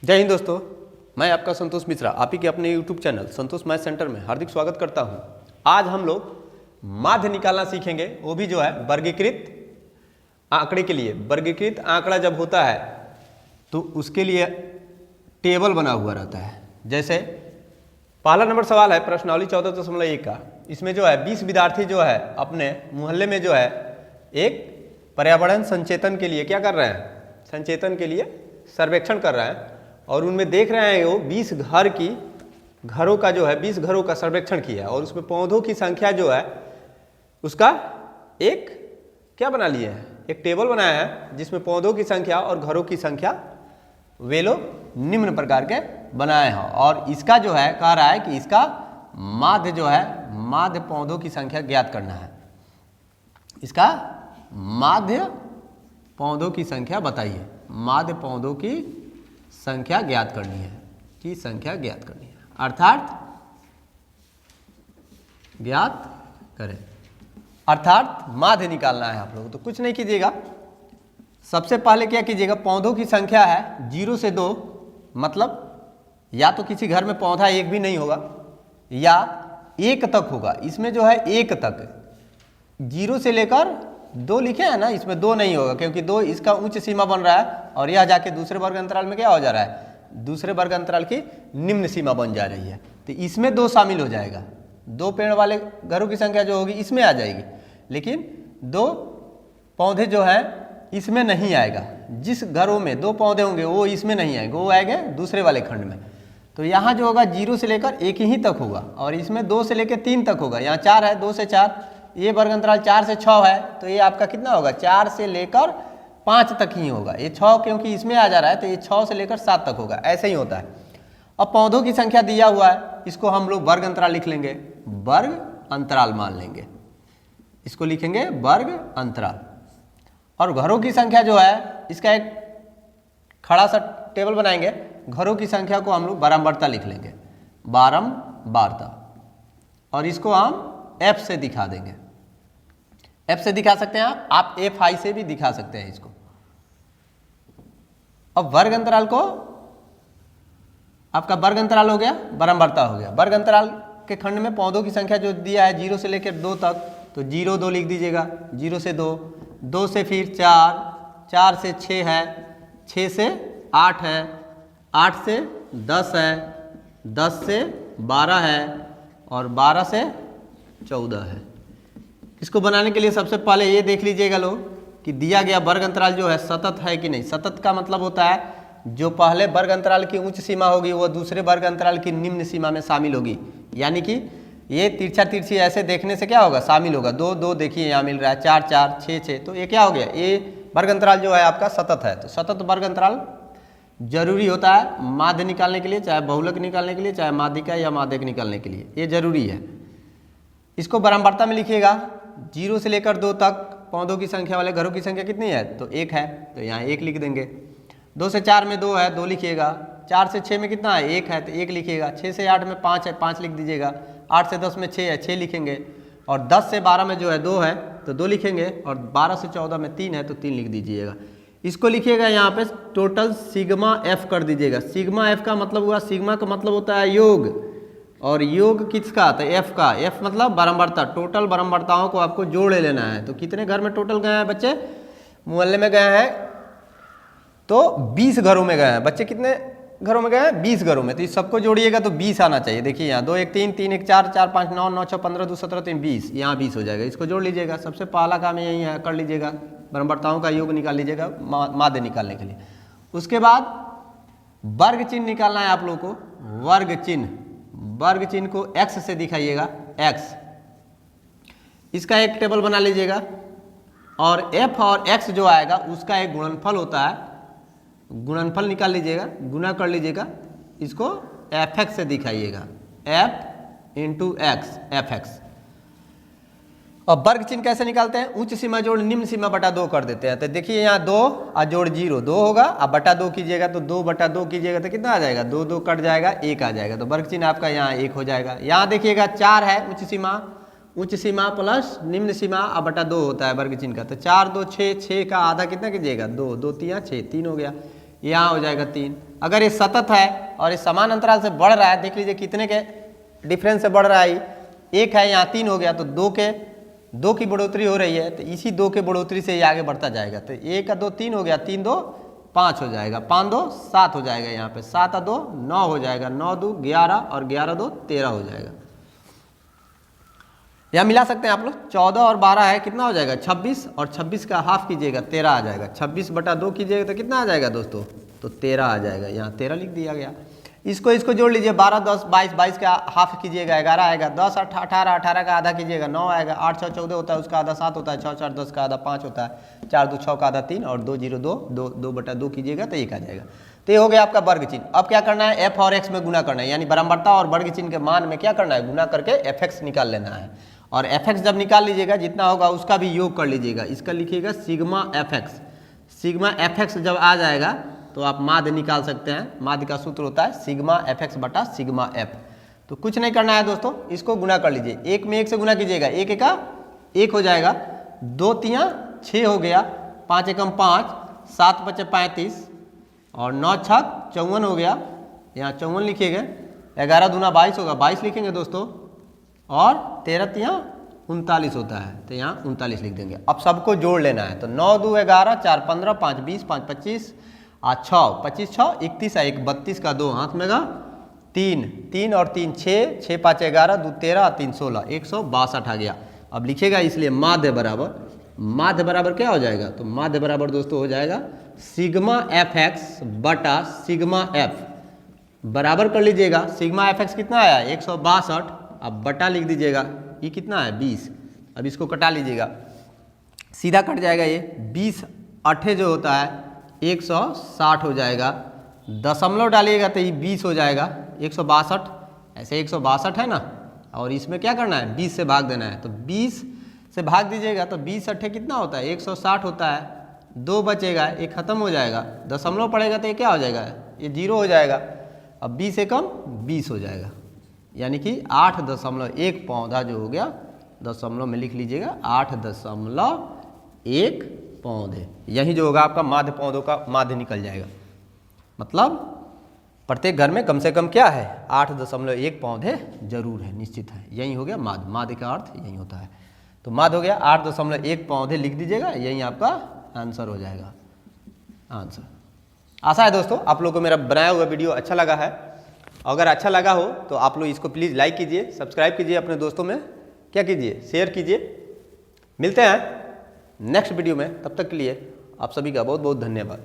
जय हिंद दोस्तों, मैं आपका संतोष मिश्रा आप ही के अपने YouTube चैनल संतोष मैथ सेंटर में हार्दिक स्वागत करता हूं। आज हम लोग माध्य निकालना सीखेंगे, वो भी जो है वर्गीकृत आंकड़े के लिए। वर्गीकृत आंकड़ा जब होता है तो उसके लिए टेबल बना हुआ रहता है। जैसे पहला नंबर सवाल है प्रश्नावली 14.1 का। इसमें जो है 20 विद्यार्थी जो है अपने मोहल्ले में जो है एक पर्यावरण संचेतन के लिए क्या कर रहे हैं, संचेतन के लिए सर्वेक्षण कर रहे हैं और उनमें देख रहे हैं वो 20 घरों का जो है 20 घरों का सर्वेक्षण किया है और उसमें पौधों की संख्या जो है उसका एक क्या बना लिए हैं, एक टेबल बनाया है जिसमें पौधों की संख्या और घरों की संख्या वे लोग निम्न प्रकार के बनाए हैं। और इसका जो है कह रहा है कि इसका माध्य जो है माध्य पौधों की संख्या ज्ञात करना है। इसका माध्य पौधों की संख्या बताइए, माध्य पौधों की संख्या ज्ञात करनी है, की संख्या ज्ञात करनी है, अर्थात ज्ञात करें, अर्थात माध्य निकालना है आप लोगों को। तो कुछ नहीं कीजिएगा, सबसे पहले क्या कीजिएगा, पौधों की संख्या है 0 से 2, मतलब या तो किसी घर में पौधा एक भी नहीं होगा या 1 तक होगा। इसमें जो है 1 तक, 0 से लेकर 2 लिखे हैं ना, इसमें 2 नहीं होगा क्योंकि 2 इसका उच्च सीमा बन रहा है और यह जाके दूसरे वर्ग अंतराल में क्या हो जा रहा है, दूसरे वर्ग अंतराल की निम्न सीमा बन जा रही है। तो इसमें 2 शामिल हो जाएगा, 2 पेड़ वाले घरों की संख्या जो होगी इसमें आ जाएगी, लेकिन 2 पौधे जो है इसमें नहीं आएगा। जिस घरों में 2 पौधे होंगे वो इसमें नहीं आएंगे, वो आएंगे दूसरे वाले खंड में। तो यहाँ जो होगा 0 से लेकर 1 ही तक होगा और इसमें 2 से लेकर 3 तक होगा। यहाँ 4 है, 2 से 4, ये वर्ग अंतराल 4 से 6 है, तो ये आपका कितना होगा, 4 से लेकर 5 तक ही होगा। ये 6 क्योंकि इसमें आ जा रहा है तो ये 6 से लेकर 7 तक होगा, ऐसे ही होता है। अब पौधों की संख्या दिया हुआ है, इसको हम लोग वर्ग अंतराल लिख लेंगे, वर्ग अंतराल मान लेंगे, इसको लिखेंगे वर्ग अंतराल। और घरों की संख्या जो है इसका एक खड़ा सा टेबल बनाएंगे, घरों की संख्या को हम लोग बारंबारता लिख लेंगे, बारंबारता, और इसको हम F से दिखा देंगे। F से दिखा सकते हैं आप Fi से भी दिखा सकते हैं इसको। अब वर्ग अंतराल को, आपका वर्ग अंतराल हो गया, बारंबारता हो गया। वर्ग अंतराल के खंड में पौधों की संख्या जो दिया है 0 से लेकर 2 तक, तो 0 2 लिख दीजिएगा, 0 से 2, 2 से फिर 4, 4 से 6 है, 6 से 8 है, 8 से 10 है, 10 से 12 है और 12 से 14 है। इसको बनाने के लिए सबसे पहले ये देख लीजिएगा लोग कि दिया गया वर्ग अंतराल जो है सतत है कि नहीं। सतत का मतलब होता है जो पहले वर्ग अंतराल की उच्च सीमा होगी वो दूसरे वर्ग अंतराल की निम्न सीमा में शामिल होगी, यानी कि ये तिरछा तिरछी ऐसे देखने से क्या होगा, शामिल होगा। 2 2 देखिए यहाँ मिल रहा है, 4 4 6 6, तो ये क्या हो गया, ये वर्ग अंतराल जो है आपका सतत है। तो सतत वर्ग अंतराल जरूरी होता है माध्य निकालने के लिए, चाहे बहुलक निकालने के लिए, चाहे माध्यिका या माध्यक निकालने के लिए, ये जरूरी है। इसको बारंबारता में लिखिएगा, 0 से लेकर 2 तक पौधों की संख्या वाले घरों की संख्या कितनी है, तो 1 है, तो यहाँ 1 लिख देंगे। 2 से 4 में 2 है, 2 लिखिएगा। 4 से 6 में कितना है, 1 है, तो 1 लिखिएगा। 6 से 8 में 5 है, 5 लिख दीजिएगा। 8 से 10 में 6 है, 6 लिखेंगे। और 10 से 12 में जो है 2 है, तो 2 लिखेंगे। और 12 से 14 में 3 है, तो 3 लिख दीजिएगा। इसको लिखिएगा यहाँ पे टोटल सिग्मा F कर दीजिएगा। सिग्मा F का मतलब हुआ, सिग्मा का मतलब होता है योग, और योग किसका, तो F का। F मतलब बारंबारता, टोटल बारंबारताओं को आपको जोड़ लेना है। तो कितने घर में टोटल गए हैं बच्चे, मोहल्ले में गए हैं तो 20 घरों में गए हैं। बच्चे कितने घरों में गए हैं, 20 घरों में। तो इस सबको जोड़िएगा तो 20 आना चाहिए। देखिए यहाँ 2 1 3 3 1 4 4 5 9 9 6 15 2 17 3 20, यहाँ 20 हो जाएगा। इसको जोड़ लीजिएगा, सबसे पहला काम यही है, कर लीजिएगा, बारंबारताओं का योग निकाल लीजिएगा माध्य निकालने के लिए। उसके बाद वर्ग चिन्ह निकालना है आप लोग को। वर्ग चिन्ह, वर्ग चिन्ह को X से दिखाइएगा, X। इसका एक टेबल बना लीजिएगा और F और X जो आएगा उसका एक गुणनफल होता है, गुणनफल निकाल लीजिएगा, गुना कर लीजिएगा, इसको Fx से दिखाइएगा, F इंटू X, Fx। और वर्ग चिन्ह कैसे निकालते हैं, उच्च सीमा जोड़ निम्न सीमा बटा 2 कर देते हैं। तो देखिए यहाँ 2 और जोड़ 0 2 होगा, अब बटा 2 कीजिएगा तो 2 बटा 2 कीजिएगा तो कितना आ जाएगा, 2 2 कट जाएगा, 1 आ जाएगा। तो वर्ग चिन्ह आपका यहाँ 1 हो जाएगा। यहाँ देखिएगा 4 है उच्च सीमा प्लस निम्न सीमा, अब बटा 2 होता है वर्ग चिन्ह का। तो 4 2 6, 6 का आधा कितना कीजिएगा, 2 2 3 6, 3 हो गया। यहाँ हो जाएगा 3। अगर ये सतत है और ये समान अंतराल से बढ़ रहा है, देख लीजिए कितने के डिफरेंस से बढ़ रहा है, 1 है यहाँ 3 हो गया, तो 2 की बढ़ोतरी हो रही है, तो इसी 2 के बढ़ोतरी से ये आगे बढ़ता जाएगा। तो 1 का 2 3 हो गया, 3 2 5 हो जाएगा, 5 2 7 हो जाएगा, यहाँ पे 7 2 9 हो जाएगा, 9 2 11 और 11 2 13 हो जाएगा। यहाँ मिला सकते हैं आप लोग, 14 और 12 है, कितना हो जाएगा 26, और 26 का हाफ कीजिएगा 13 आ जाएगा, 26/2 कीजिएगा तो कितना आ जाएगा दोस्तों, तो 13 आ जाएगा। यहाँ 13 लिख दिया गया। इसको जोड़ लीजिए, 12 10 22, 22 का हाफ कीजिएगा 11 आएगा, 10 18 18 का आधा कीजिएगा 9 आएगा, 8 6 14 होता है, उसका आधा 7 होता है, 6 4 10 का आधा 5 होता है, 4 2 6 का आधा 3 और 2 0 2 2/2 कीजिएगा तो 1 आ जाएगा। तो ये हो गया आपका वर्ग चिन्ह। अब क्या करना है, एफ और एक्स में गुना करना है, यानी बराबरता और वर्ग चिन्ह के मान में क्या करना है, गुना करके एफ एक्स निकाल लेना है। और एफ एक्स जब निकाल लीजिएगा, जितना होगा उसका भी योग कर लीजिएगा। इसका लिखिएगा sigma F x. Sigma F x जब आ जाएगा तो आप माध्य निकाल सकते हैं। माध्य का सूत्र होता है सिग्मा एफ एक्स बटा सिग्मा एफ। तो कुछ नहीं करना है दोस्तों, इसको गुना कर लीजिए, 1 में 1 से गुना कीजिएगा, 1 1 1 हो जाएगा, 2 3 6 हो गया, 5 1 5, 7 5 35 और 9 6 54 हो गया, यहाँ 54 लिखिएगा, 11 दूना 22 होगा, 22 लिखेंगे दोस्तों, और 13 3 39 होता है, तो यहाँ 39 लिख देंगे। अब सबको जोड़ लेना है, तो 9 2 11 4 15 5 20 5 25 6 25 6 31 1 32 का 2 हाथ में गा 3 3 और 3 6 6 5 11 2 13 3 16 162 आ गया। अब लिखेगा, इसलिए माध्य बराबर क्या हो जाएगा, तो माध्य बराबर दोस्तों हो जाएगा सिग्मा एफ एक्स बटा सिग्मा एफ। बराबर कर लीजिएगा, सिग्मा एफ एक्स कितना आया 162, अब बटा लिख दीजिएगा, ये कितना है 20। अब इसको कटा लीजिएगा, सीधा कट जाएगा, ये 20 8 जो होता है 160 हो जाएगा, दशमलव डालिएगा तो ये 20 हो जाएगा, 162 ऐसे 162 है ना, और इसमें क्या करना है 20 से भाग देना है, तो 20 से भाग दीजिएगा तो 20 8 कितना होता है 160 होता है, 2 बचेगा, ये खत्म हो जाएगा, दशमलव पड़ेगा तो ये क्या हो जाएगा, ये 0 हो जाएगा। अब 20 से कम 20 हो जाएगा, यानी कि 8.1 पौधा जो हो गया, दशमलव में लिख लीजिएगा 8.1 पौधे। यही जो होगा आपका माध्य पौधों का माध्य निकल जाएगा। मतलब प्रत्येक घर में कम से कम क्या है 8.1 पौधे जरूर है, निश्चित है। यही हो गया माध्य। माध्य का अर्थ यही होता है। तो माध्य हो गया 8.1 पौधे लिख दीजिएगा, यही आपका आंसर हो जाएगा। आंसर आशा है दोस्तों आप लोगों को मेरा बनाया हुआ वीडियो अच्छा लगा है। अगर अच्छा लगा हो तो आप लोग इसको प्लीज़ लाइक कीजिए, सब्सक्राइब कीजिए, अपने दोस्तों में क्या कीजिए, शेयर कीजिए। मिलते हैं नेक्स्ट वीडियो में, तब तक के लिए आप सभी का बहुत बहुत धन्यवाद।